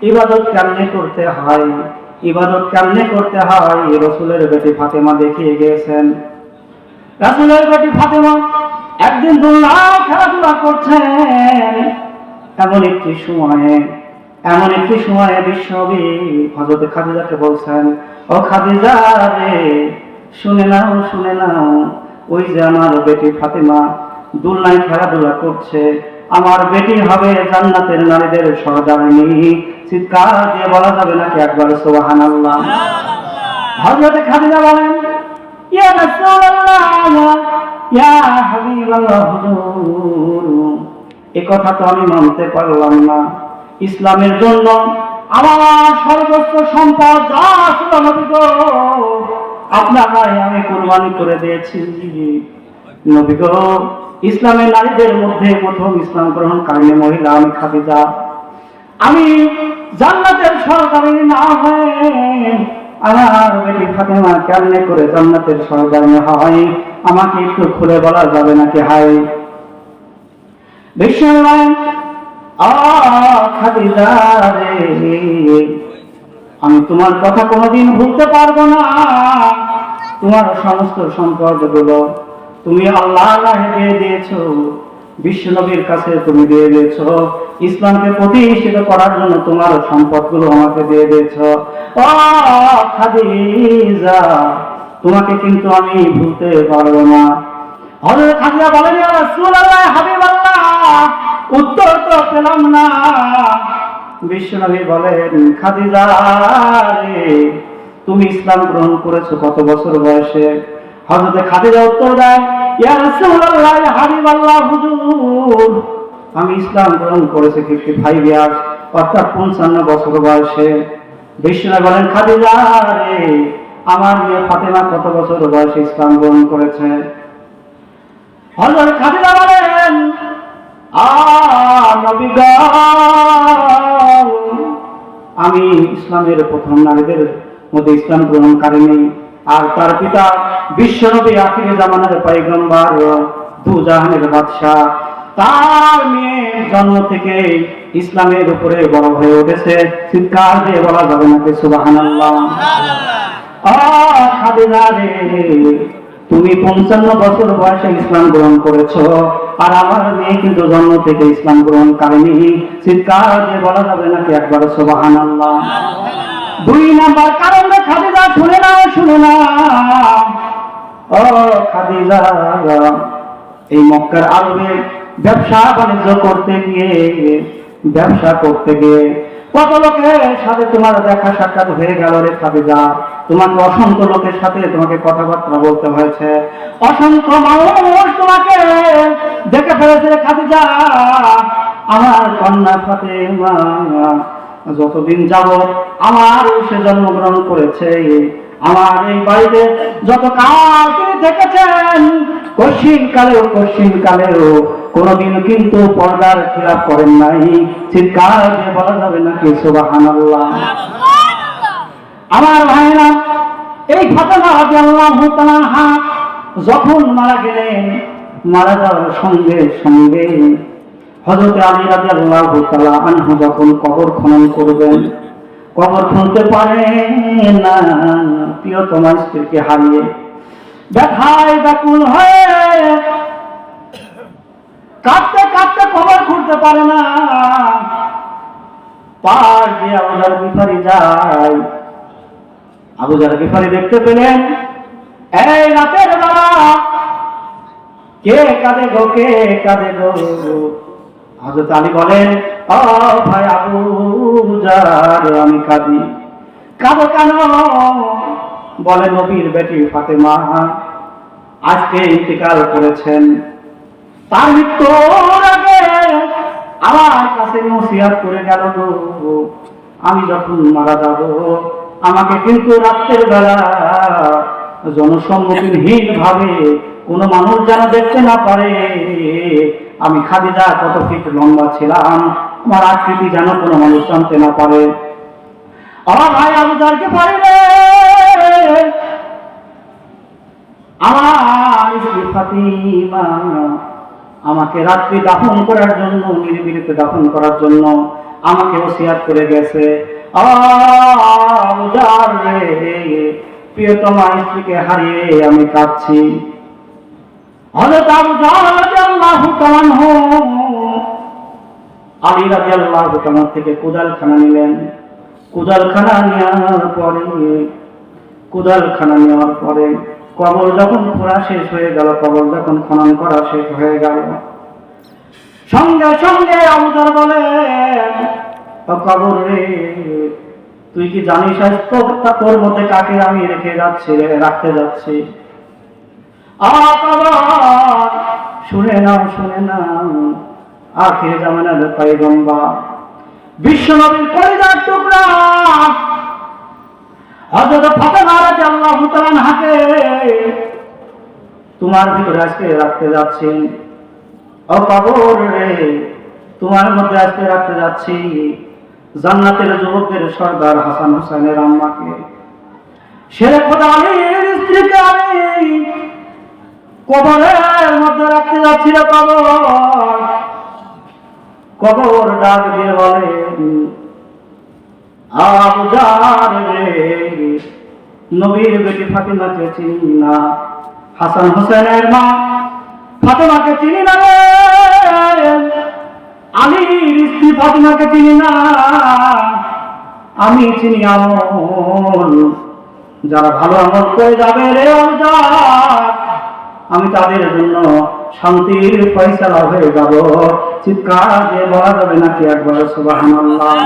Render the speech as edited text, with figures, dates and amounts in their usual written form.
ইবাদত কেমনে করতে হয়, ইবাদত কেমনে করতে হয় রাসূলের বেটি ফাতেমা দেখিয়ে গিয়েছেন। রাসূলের বেটি ফাতেমা একদিন দোলনায় খেলাধুলা করছেন। এমন একটি সময়ে বিশ্বনবী হযরত খাদিজাকে বলছেন, ও খাদিজা রে, শুনে নাও, ওই যে আমার বেটি ফাতেমা দোলনায় খেলাধুলা করছে, আমার বেটি হবে জান্নাতের নারীদের সর্দারিনী। চিৎকার দিয়ে বলা যাবে নাকি একবার সুবহানাল্লাহ? হযরত খাদিজা বলেন, ইয়া রাসূলুল্লাহ, ইয়া হাবিবাল্লাহ, হুজুর, এই কথা তো আমি মানতে পারলাম না। ইসলামের জন্য আমার সর্বোচ্চ সম্পদ যা ছিল নবী গো, আপনার গায়ে আমি কুরবানি করে দিয়েছি। নবী গো, ইসলামের নারীদের মধ্যে প্রথম ইসলাম গ্রহণকারী মহিলা আমি খাদিজা। আমি জান্নাতের সর্দারিনী না হয়ে আমার বেটি ফাতেমা কেমনে করে জান্নাতের সর্দারিনী হয়, আমাকে একটু খুলে বলা যাবে নাকি? হাই বিশ্বনবী, খাদিজা রে, আমি তোমার কথা কোনোদিন ভুলতে পারবো না। তোমার সমস্ত সম্পদগুলো তুমি আল্লাহর রাহে দিয়ে দিয়েছো, বিশ্বনবীর কাছে তুমি দিয়ে দিয়েছো, ইসলামকে প্রতিষ্ঠিত করার জন্য তোমার সম্পদগুলো আমাকে দিয়ে দিয়েছো। ও খাদিজা, তোমাকে কিন্তু আমি ভুলতে পারবো না। হযরত খাদিজা বলেন, ইয়া রাসূলুল্লাহ, হাবিবাল্লাহ, উত্তর তো পেলাম না। বিশ্বনবী বলেন, খাদিজা রে, তুমি ইসলাম গ্রহণ করেছো কত বছর বয়সে? হযরত খাদিজা উত্তর দেয়, ইয়া রাসূলুল্লাহ, হাবিবাল্লাহ, হুজুর, আমি ইসলাম গ্রহণ করেছি 55 ইয়ার্স, অর্থাৎ 55 বছর বয়সে। বিশ্বনবী বলেন, খাদিজা রে, আমার মেয়ে ফাতেমা কত বছর বয়সে ইসলাম গ্রহণ করেছে? হযরত খাদিজা বলেন, নবী গো, আমি ইসলামের প্রথম নারীদের মধ্যে ইসলাম গ্রহণকারিনী, আর তার পিতা বিশ্বনবী আখিরে জামানার পয়গম্বর, দু জাহানের বাদশা। তার মেয়ে জন্ম থেকে ইসলামের উপরে বড় হয়ে উঠেছে। চিৎকার দিয়ে বলা যাবে নাকি সুবহানাল্লাহ? খাদিজা রে, তুমি 55 বছর বয়সে ইসলাম গ্রহণ করেছো, আর আমার মেয়ে কিন্তু জন্ম থেকে ইসলাম গ্রহণ করেনি। চিৎকার দিয়ে বলা যাবে নাকি একবার সুবহানাল্লাহ? 2 নাম্বার কারণ, খাদিজা শুনে না, ও খাদিজা, এই মক্কার আরবে ব্যবসা বাণিজ্য করতে গিয়ে কত লোকের সাথে তোমার দেখা সাক্ষাৎ হয়ে গেল রে খাদিজা। তোমাকে অসংখ্য লোকের সাথে তোমাকে কথাবার্তা বলতে হয়েছে, অসংখ্য মানুষ তোমাকে দেখে ফেলেছে রে খাদিজা। আমার কন্যা ফাতেমা যতদিন যাব আমার সে জন্মগ্রহণ করেছে, আমার এই বাড়িতে যত কাল তিনি থেকেছেন, কশিন কালেও কোনদিন কিন্তু পর্দার খিলাফ করেন নাই। চিৎকার দিয়ে বলা যাবে নাকি সুবহানাল্লাহ? আমার ভাইরা, এই ফাতেমা রাদিয়াল্লাহু তাআলা যখন মারা গেলেন, মারা যাওয়ার সঙ্গে সঙ্গে হযরত আলী রাদিয়াল্লাহু তাআলা আনহু যখন কবর খনন করবেন, কবর খুলতে পারেন না, প্রিয়তমা স্ত্রীকে হারিয়ে ব্যথায় ব্যাকুল হয়ে কাঁদতে কাঁদতে কবর খুলতে পারে না। পার দিয়ে আবু যার গিফারি যায়। আবু যার গিফারি দেখতে পেলেন, এই রাতের বেলা কে কাঁদে গো? হযরত আলী বলেন, ও ভাই আবু যার, আমি কাঁদি। কাঁদো কেন? বলে, নবীর বেটি ফাতেমা আজকে ইন্তেকাল করেছেন। তার মৃত্যুর আগে আমার কাছে নসিহত করে গেল, আমি যখন মারা যাব আমাকে কিন্তু রাতের বেলা জনসম্মুখীনহীন ভাবে কোনো মানুষ যেন দেখতে না পারে। আমি খাদিজা কত ফিট লম্বা ছিলাম, আমার আকৃতি যেন কোনো মানুষ জানতে না পারে। আমার ভাই আবু যারকে পারিলে আমার স্ত্রী ফাতিমা আমাকে রাত্রি দাফন করার জন্য, নিরিবিলিতে দাফন করার জন্য আমাকে ওসিয়াত করে গেছে, আবু জার রে, প্রিয়তমা স্ত্রীকে হারিয়ে আমি কাঁদছি। হযরত আবু জার রাদিয়াল্লাহু তাআলা আনহু আলী রাদিয়াল্লাহু তাআলা থেকে কুদালখানা নিলেন। কুদালখানা নেওয়ার পরে কবর যখন খোঁড়া শেষ হয়ে গেল, কবর যখন খনন করা শেষ হয়ে গেল, সঙ্গে সঙ্গে আবু জার বলে, ও কবর রে, তুই কি জানিস আজ তোর মধ্যে কাকে আমি রাখতে যাচ্ছি? কবর, শুনে নাও, আখির জামানার পয়গম্বর বিশ্ব নবীর কলিজার টুকরা হযরত ফাতেমা রাদিয়াল্লাহু তাআলা আনহাকে তোমার ভিতরে আজকে রাখতে যাচ্ছি। ও কবর রে, তোমার মধ্যে আজকে রাখতে যাচ্ছি জান্নাতের যুবকদের সর্দার হাসান হোসেনের আম্মাকে, শেরে খোদা আলীর স্ত্রীকে আমি কবরের মধ্যে রাখতে যাচ্ছি রে কবর। কবর ডাক দিয়ে বলে, আবু জার রে, নবীর বেটি ফাতেমাকে চিনি না, হাসান হোসেনের মা ফাতেমাকে চিনি না রে, আলীর স্ত্রী ফাতেমাকে চিনি না, আমি চিনি আমল, যারা ভালো আমল করে যাবে রে আবু জার, আমি তাদের জন্য শান্তির ফয়সালা হয়ে যাব। চিৎকার দিয়ে বলা যাবে নাকি একবার সুবহানাল্লাহ?